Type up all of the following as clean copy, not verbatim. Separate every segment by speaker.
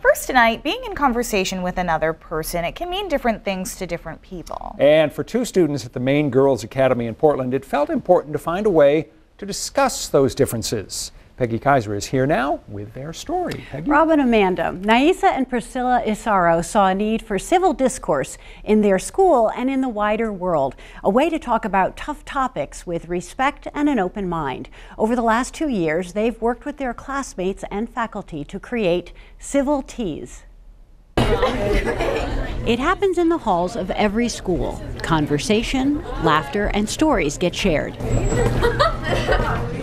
Speaker 1: First tonight, being in conversation with another person, it can mean different things to different people.
Speaker 2: And for two students at the Maine Girls Academy in Portland, it felt important to find a way to discuss those differences. Peggy Kaiser is here now with their story. Peggy?
Speaker 3: Rob and Amanda, Naisa and Priscilla Isaro saw a need for civil discourse in their school and in the wider world, a way to talk about tough topics with respect and an open mind. Over the last 2 years, they've worked with their classmates and faculty to create Civil Teas. It happens in the halls of every school. Conversation, laughter, and stories get shared.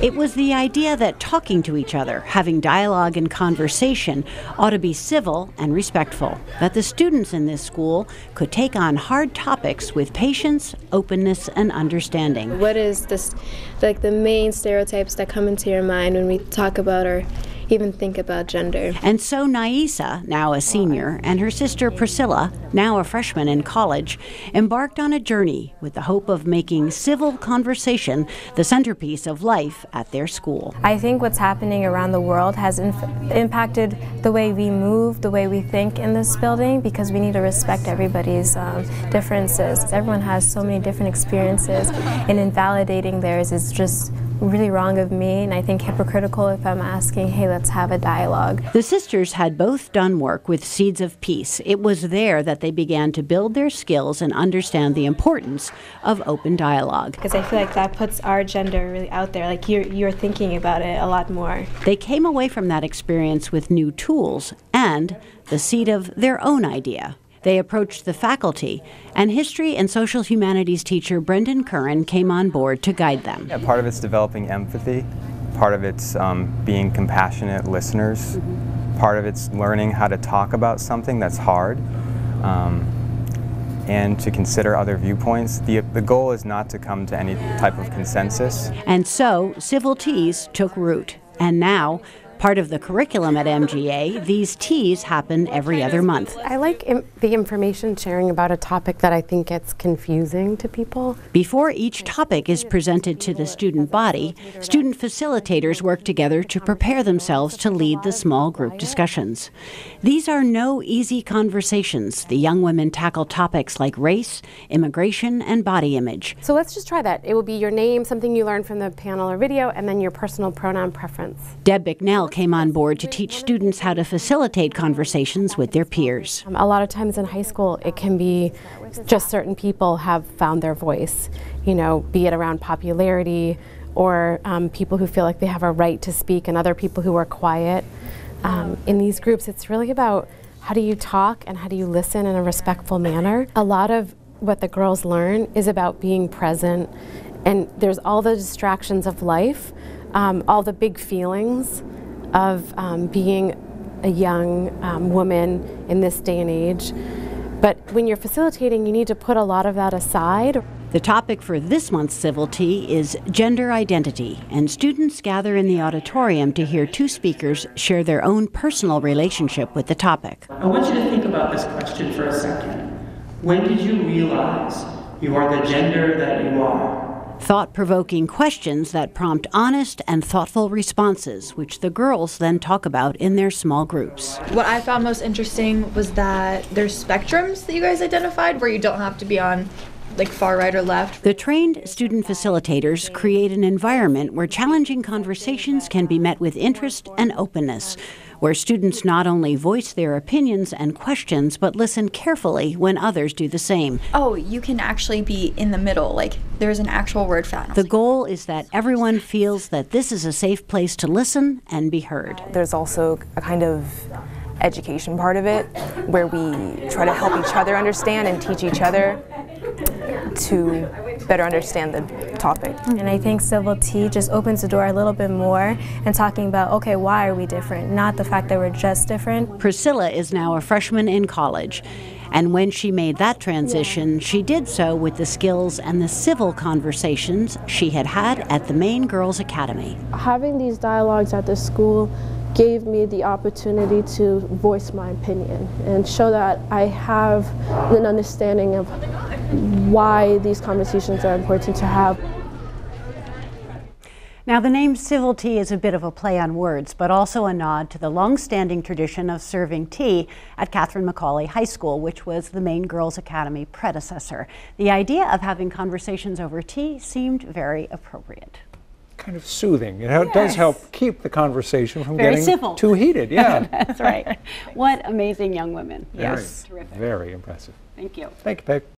Speaker 3: It was the idea that talking to each other, having dialogue and conversation, ought to be civil and respectful, that the students in this school could take on hard topics with patience, openness, and understanding.
Speaker 4: What is this, like the main stereotypes that come into your mind when we talk about or even think about gender?
Speaker 3: And so Naisa, now a senior, and her sister Priscilla, now a freshman in college, embarked on a journey with the hope of making civil conversation the centerpiece of life at their school.
Speaker 4: I think what's happening around the world has impacted the way we move, the way we think in this building, because we need to respect everybody's differences. Everyone has so many different experiences, and invalidating theirs is just really wrong of me, and I think hypocritical if I'm asking, hey, let's have a dialogue.
Speaker 3: The sisters had both done work with Seeds of Peace. It was there that they began to build their skills and understand the importance of open dialogue.
Speaker 4: Because I feel like that puts our gender really out there, like you're thinking about it a lot more.
Speaker 3: They came away from that experience with new tools and the seed of their own idea. They approached the faculty, and history and social humanities teacher Brendan Curran came on board to guide them.
Speaker 5: Yeah, part of it's developing empathy, part of it's being compassionate listeners, part of it's learning how to talk about something that's hard, and to consider other viewpoints. The goal is not to come to any type of consensus.
Speaker 3: And so Civil Teas took root, and now, part of the curriculum at MGA, these teas happen every other month.
Speaker 6: I like the information sharing about a topic that I think gets confusing to people.
Speaker 3: Before each topic is presented to the student body, student facilitators work together to prepare themselves to lead the small group discussions. These are no easy conversations. The young women tackle topics like race, immigration, and body image.
Speaker 6: So let's just try that. It will be your name, something you learned from the panel or video, and then your personal pronoun preference.
Speaker 3: Deb Bicknell came on board to teach students how to facilitate conversations with their peers.
Speaker 6: A lot of times in high school, it can be just certain people have found their voice, you know, be it around popularity or people who feel like they have a right to speak and other people who are quiet. In these groups, it's really about how do you talk and how do you listen in a respectful manner. A lot of what the girls learn is about being present, and there's all the distractions of life, all the big feelings of being a young woman in this day and age. But when you're facilitating, you need to put a lot of that aside.
Speaker 3: The topic for this month's Civil Tea is gender identity, and students gather in the auditorium to hear two speakers share their own personal relationship with the topic.
Speaker 7: I want you to think about this question for a second. When did you realize you are the gender that you are?
Speaker 3: Thought-provoking questions that prompt honest and thoughtful responses, which the girls then talk about in their small groups.
Speaker 8: What I found most interesting was that there's spectrums that you guys identified where you don't have to be on like far right or left.
Speaker 3: The trained student facilitators create an environment where challenging conversations can be met with interest and openness, where students not only voice their opinions and questions, but listen carefully when others do the same.
Speaker 8: Oh, you can actually be in the middle, like there's an actual word found.
Speaker 3: The goal is that everyone feels that this is a safe place to listen and be heard.
Speaker 9: There's also a kind of education part of it, where we try to help each other understand and teach each other to better understand the topic.
Speaker 4: And I think Civil Tea just opens the door a little bit more and talking about, okay, why are we different? Not the fact that we're just different.
Speaker 3: Priscilla is now a freshman in college, and when she made that transition, she did so with the skills and the civil conversations she had had at the Maine Girls Academy.
Speaker 10: Having these dialogues at the school gave me the opportunity to voice my opinion and show that I have an understanding of why these conversations are important to have.
Speaker 3: Now, the name Civil Tea is a bit of a play on words, but also a nod to the long-standing tradition of serving tea at Catherine McAuley High School, which was the Maine Girls Academy predecessor. The idea of having conversations over tea seemed very appropriate.
Speaker 2: Kind of soothing. It does help keep the conversation from
Speaker 3: Very
Speaker 2: getting
Speaker 3: civil.
Speaker 2: too heated. Yeah.
Speaker 3: That's right. What amazing young women.
Speaker 2: Very,
Speaker 3: Yes. Terrific.
Speaker 2: very impressive.
Speaker 3: Thank you.
Speaker 2: Thank you, Peg.